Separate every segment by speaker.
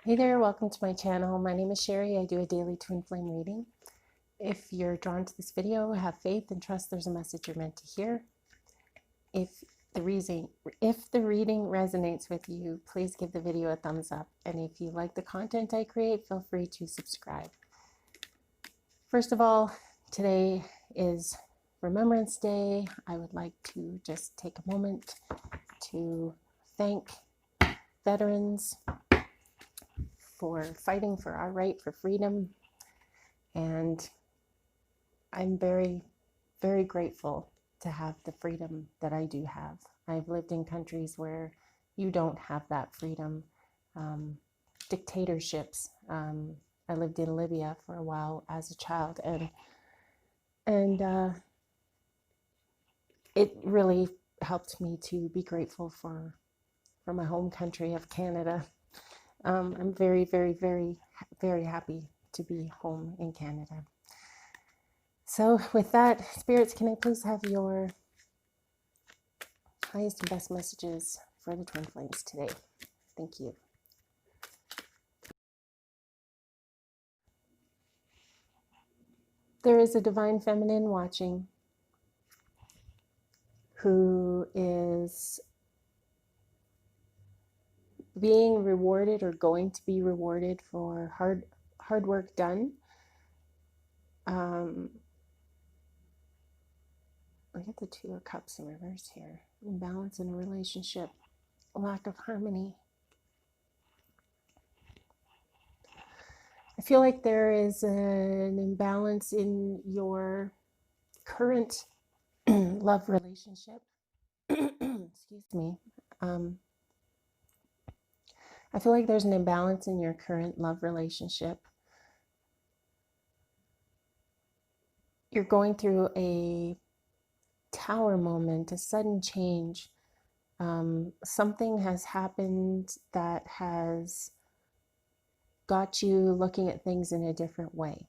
Speaker 1: Hey there, welcome to my channel. My name is Sherry. I do a daily twin flame reading. If you're drawn to this video, have faith and trust there's a message you're meant to hear. If the reading resonates with you, please give the video a thumbs up. And if you like the content I create, feel free to subscribe. First of all, today is Remembrance Day. I would like to just take a moment to thank veterans for fighting for our right for freedom. And I'm very, very grateful to have the freedom that I do have. I've lived in countries where you don't have that freedom. Dictatorships. I lived in Libya for a while as a child, and it really helped me to be grateful for my home country of Canada. I'm very, very, very, very happy to be home in Canada. So with that, spirits, can I please have your highest and best messages for the twin flames today? Thank you. There is a divine feminine watching who is being rewarded or going to be rewarded for hard work done. I get the Two of Cups in reverse here. Imbalance in a relationship, lack of harmony. I feel like there is an imbalance in your current love relationship. Excuse me. I feel like there's an imbalance in your current love relationship. You're going through a tower moment, a sudden change. Something has happened that has got you looking at things in a different way.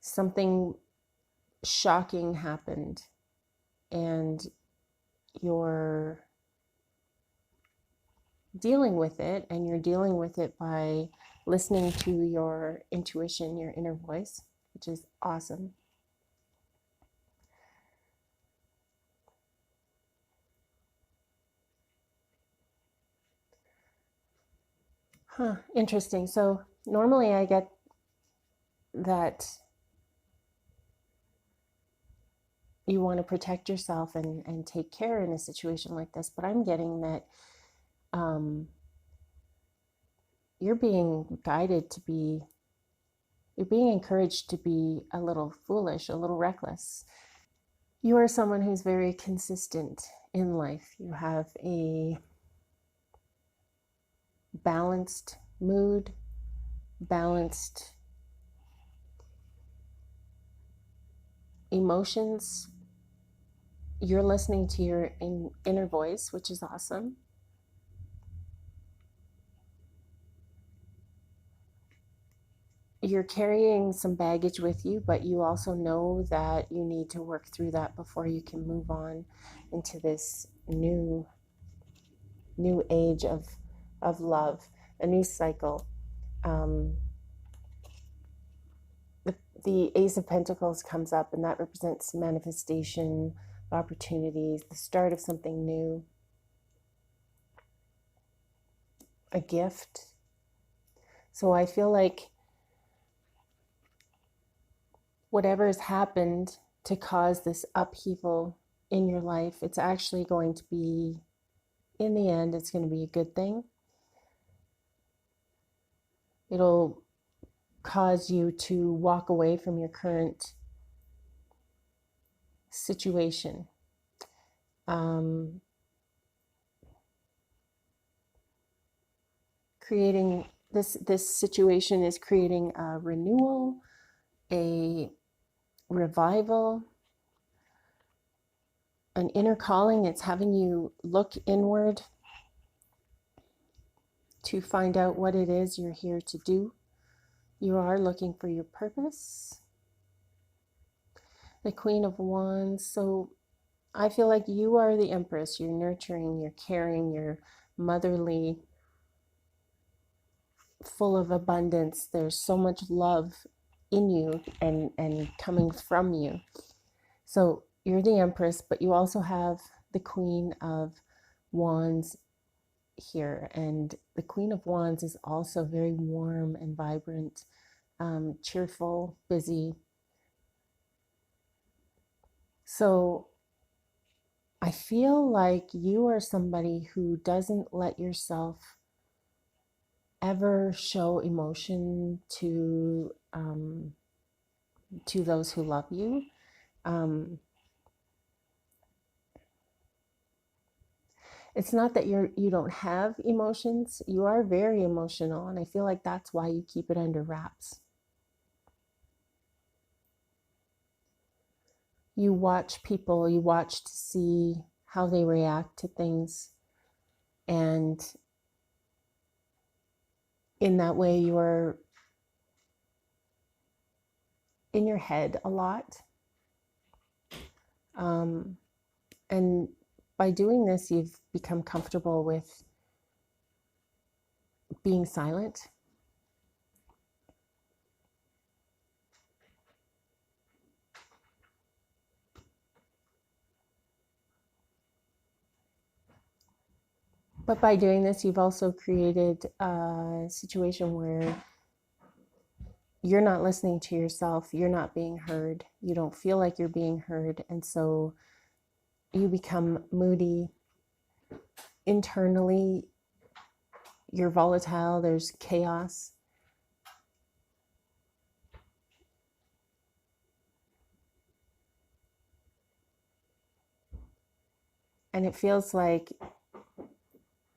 Speaker 1: Something shocking happened, and you're dealing with it, and you're dealing with it by listening to your intuition, your inner voice, which is awesome. Interesting. So normally I get that you want to protect yourself and take care in a situation like this, but I'm getting that you're being guided to be, you're being encouraged to be a little foolish, a little reckless. You are someone who's very consistent in life. You have a balanced mood, balanced emotions. You're listening to your inner voice, which is awesome. You're carrying some baggage with you, but you also know that you need to work through that before you can move on into this new age of love, a new cycle. The Ace of Pentacles comes up, and that represents manifestation, opportunities, the start of something new, a gift. So I feel like whatever has happened to cause this upheaval in your life, it's actually going to be, in the end, it's going to be a good thing. It'll cause you to walk away from your current situation. Creating this situation is creating a renewal, a revival, an inner calling. It's having you look inward to find out what it is you're here to do. You are looking for your purpose. The Queen of Wands. So I feel like you are the Empress. You're nurturing, you're caring, you're motherly. full of abundance. There's so much love in you and coming from you. So you're the Empress, but you also have the Queen of Wands here. And the Queen of Wands is also very warm and vibrant, cheerful, busy. So I feel like you are somebody who doesn't let yourself ever show emotion to those who love you. It's not that you don't have emotions. You are very emotional, and I feel like that's why you keep it under wraps. You watch people, you watch to see how they react to things, and in that way you are in your head a lot. And by doing this, you've become comfortable with being silent. But by doing this, you've also created a situation where you're not listening to yourself, you're not being heard, you don't feel like you're being heard, and so you become moody. Internally, you're volatile, there's chaos. And it feels like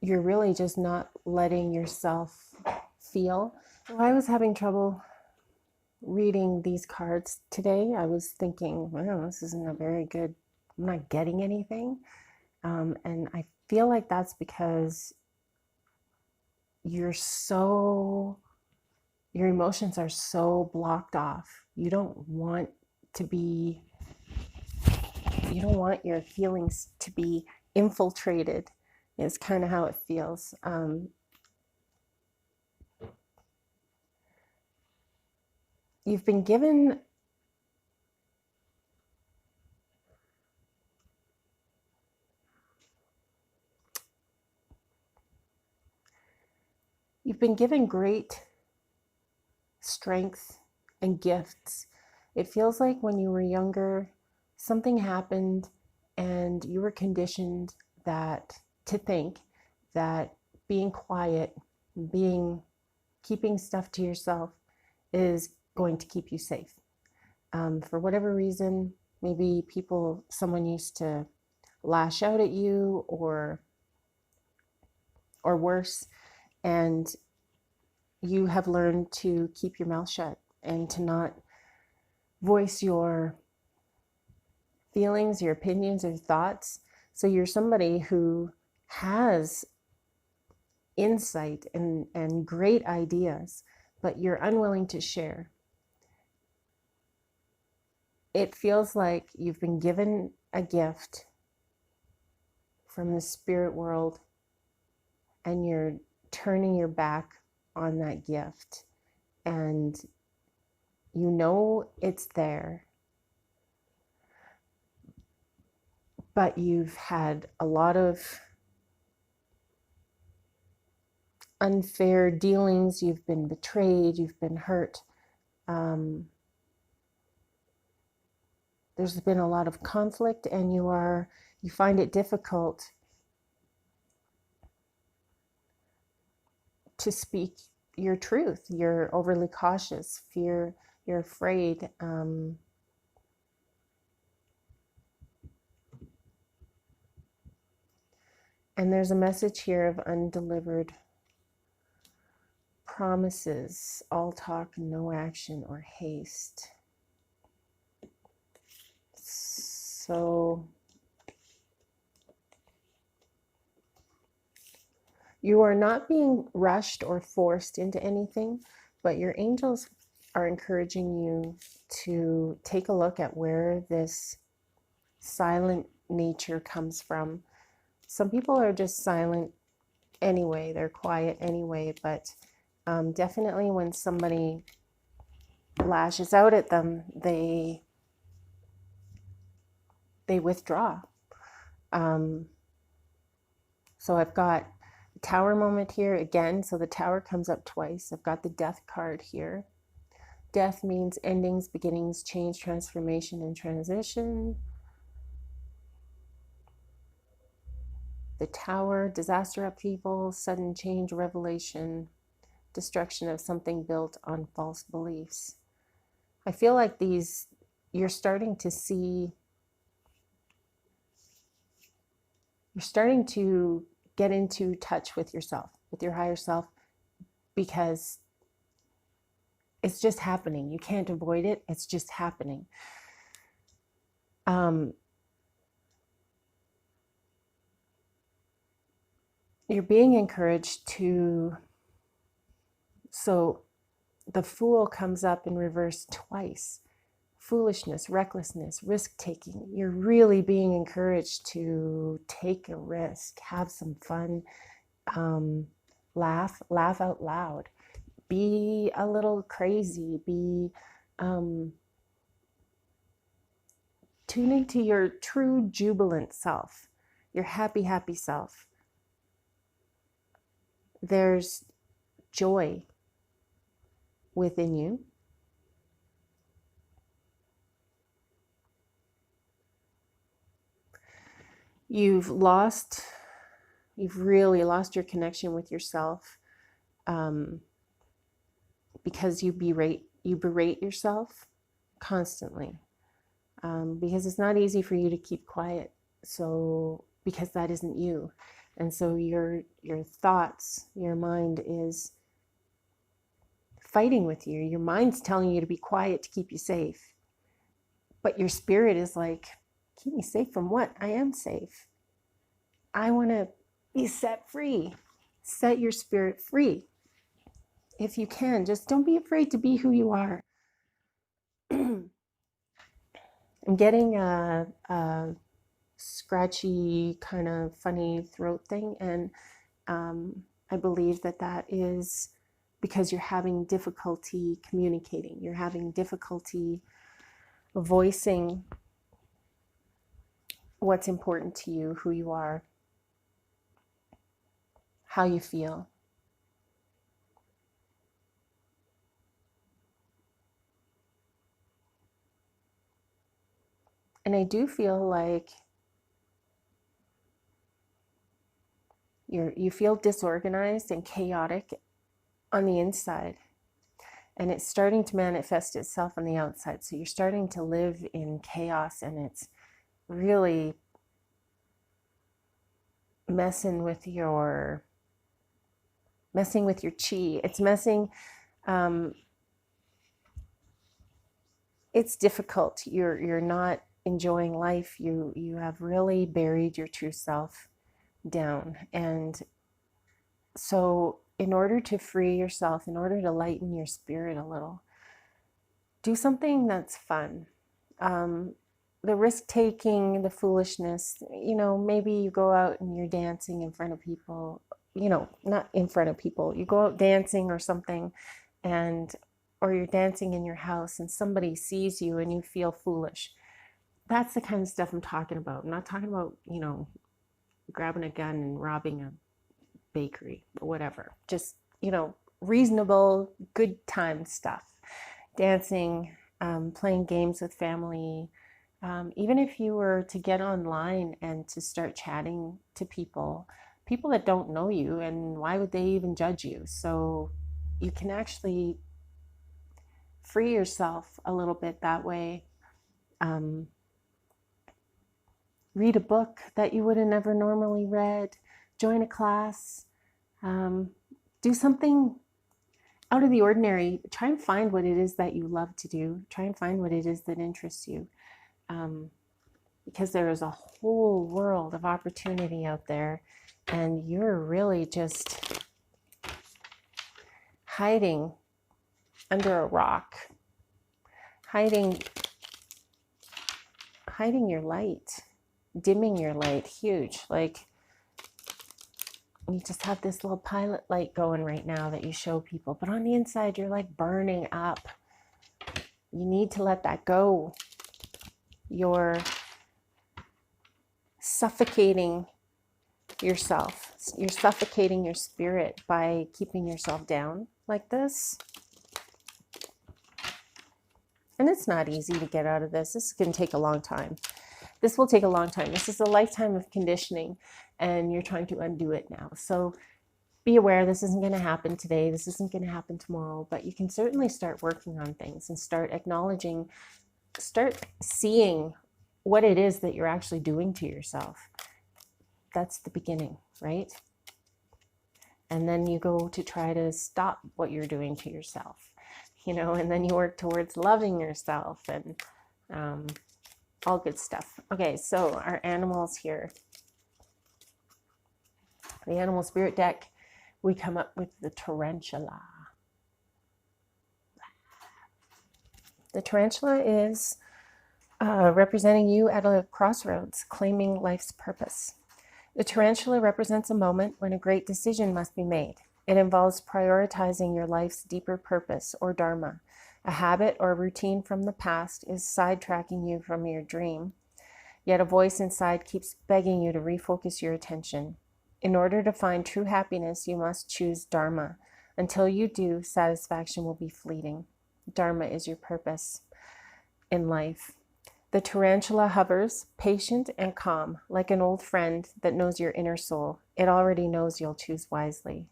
Speaker 1: you're really just not letting yourself feel. So I was having trouble reading these cards today. I was thinking, well, this isn't a very good, I'm not getting anything. And I feel like that's because your emotions are so blocked off. You don't want your feelings to be infiltrated, is kind of how it feels. You've been given great strength and gifts. It feels like when you were younger, something happened and you were conditioned to think that being quiet, keeping stuff to yourself is going to keep you safe. For whatever reason, maybe someone used to lash out at you or worse, and you have learned to keep your mouth shut and to not voice your feelings, your opinions, or thoughts. So you're somebody who has insight and great ideas, but you're unwilling to share. It feels like you've been given a gift from the spirit world and you're turning your back on that gift, and you know it's there, but you've had a lot of unfair dealings, you've been betrayed, you've been hurt. There's been a lot of conflict, and you find it difficult to speak your truth. You're overly cautious, you're afraid. And there's a message here of undelivered promises, all talk, no action or haste. So you are not being rushed or forced into anything, but your angels are encouraging you to take a look at where this silent nature comes from. Some people are just silent anyway, they're quiet anyway, but Definitely when somebody lashes out at them, they withdraw. So I've got the Tower moment here again. So the Tower comes up twice. I've got the Death card here. Death means endings, beginnings, change, transformation, and transition. The Tower, disaster, upheaval, sudden change, revelation, destruction of something built on false beliefs. I feel like these, you're starting to see, you're starting to get into touch with yourself, with your higher self, because it's just happening. You can't avoid it. It's just happening. You're being encouraged to, so the Fool comes up in reverse twice. Foolishness, recklessness, risk-taking. You're really being encouraged to take a risk, have some fun, laugh out loud, be a little crazy, be tune into your true jubilant self, your happy, happy self. There's joy within you. You've really lost your connection with yourself, because you berate yourself constantly, because it's not easy for you to keep quiet. So because that isn't you, and so your thoughts, your mind is fighting with you. Your mind's telling you to be quiet to keep you safe, but your spirit is like, keep me safe from what? I am safe. I want to be set free. Set your spirit free. If you can, just don't be afraid to be who you are. I'm getting a scratchy, kind of funny throat thing, and I believe that is because you're having difficulty communicating. You're having difficulty voicing what's important to you, who you are, how you feel. And I do feel like you feel disorganized and chaotic on the inside, and it's starting to manifest itself on the outside. So you're starting to live in chaos, and it's really messing with your chi. It's messing, it's difficult. You're not enjoying life. You have really buried your true self down. And so in order to free yourself, in order to lighten your spirit a little, do something that's fun. The risk-taking, the foolishness, maybe you go out and you're dancing in front of people, not in front of people, you go out dancing or something, or you're dancing in your house and somebody sees you and you feel foolish. That's the kind of stuff I'm talking about. I'm not talking about, grabbing a gun and robbing a bakery or whatever. Just, reasonable, good time stuff. Dancing, playing games with family. Even if you were to get online and to start chatting to people that don't know you, and why would they even judge you? So you can actually free yourself a little bit that way. Read a book that you would have never normally read, join a class, do something out of the ordinary. Try and find what it is that you love to do. Try and find what it is that interests you. Because there is a whole world of opportunity out there, and you're really just hiding under a rock, hiding your light, dimming your light. Huge. Like, You just have this little pilot light going right now that you show people, but on the inside, you're like burning up. You need to let that go. You're suffocating yourself. You're suffocating your spirit by keeping yourself down like this. And it's not easy to get out of this. This is going to take a long time. This will take a long time. This is a lifetime of conditioning, and you're trying to undo it now. So be aware this isn't going to happen today. This isn't going to happen tomorrow, but you can certainly start working on things and start acknowledging, start seeing what it is that you're actually doing to yourself. That's the beginning, right? And then you go to try to stop what you're doing to yourself, you know, and then you work towards loving yourself and all good stuff. Okay, so our animals here. The animal spirit deck, we come up with the tarantula. The tarantula is representing you at a crossroads, claiming life's purpose. The tarantula represents a moment when a great decision must be made. It involves prioritizing your life's deeper purpose or dharma. A habit or routine from the past is sidetracking you from your dream, yet a voice inside keeps begging you to refocus your attention. In order to find true happiness, you must choose dharma. Until you do, satisfaction will be fleeting. Dharma is your purpose in life. The tarantula hovers, patient and calm, like an old friend that knows your inner soul. It already knows you'll choose wisely.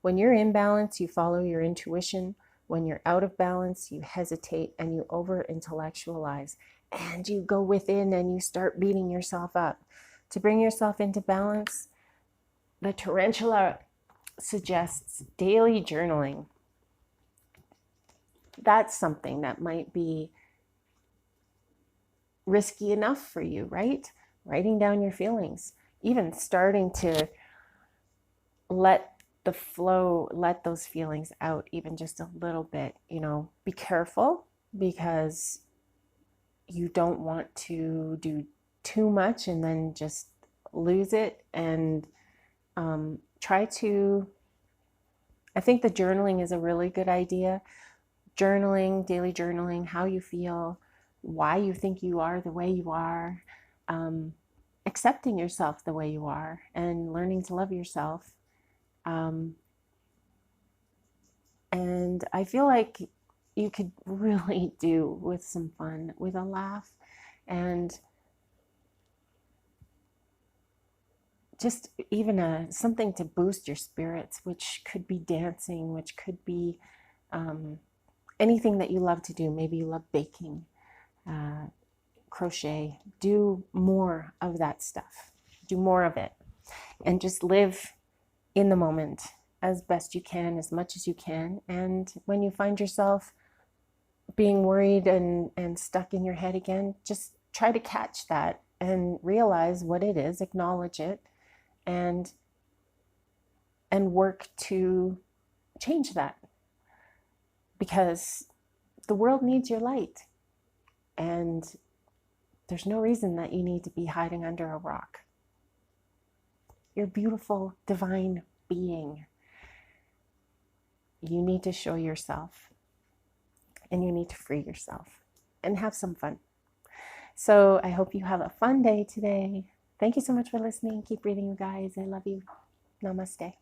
Speaker 1: When you're in balance, you follow your intuition. When you're out of balance, you hesitate and you over-intellectualize. And you go within and you start beating yourself up. To bring yourself into balance, the tarantula suggests daily journaling. That's something that might be risky enough for you, right? Writing down your feelings, even starting to let the flow, let those feelings out even just a little bit, you know. Be careful because you don't want to do too much and then just lose it. And try to, I think the journaling is a really good idea. Journaling, daily journaling, how you feel, why you think you are the way you are, accepting yourself the way you are, and learning to love yourself. And I feel like you could really do with some fun, with a laugh, and just even something to boost your spirits, which could be dancing, which could be anything that you love to do. Maybe you love baking, crochet. Do more of that stuff. Do more of it. And just live in the moment as best you can, as much as you can. And when you find yourself being worried and stuck in your head again, just try to catch that and realize what it is, acknowledge it, and work to change that. Because the world needs your light. And there's no reason that you need to be hiding under a rock. You're a beautiful, divine being. You need to show yourself. And you need to free yourself. And have some fun. So I hope you have a fun day today. Thank you so much for listening. Keep breathing, you guys. I love you. Namaste.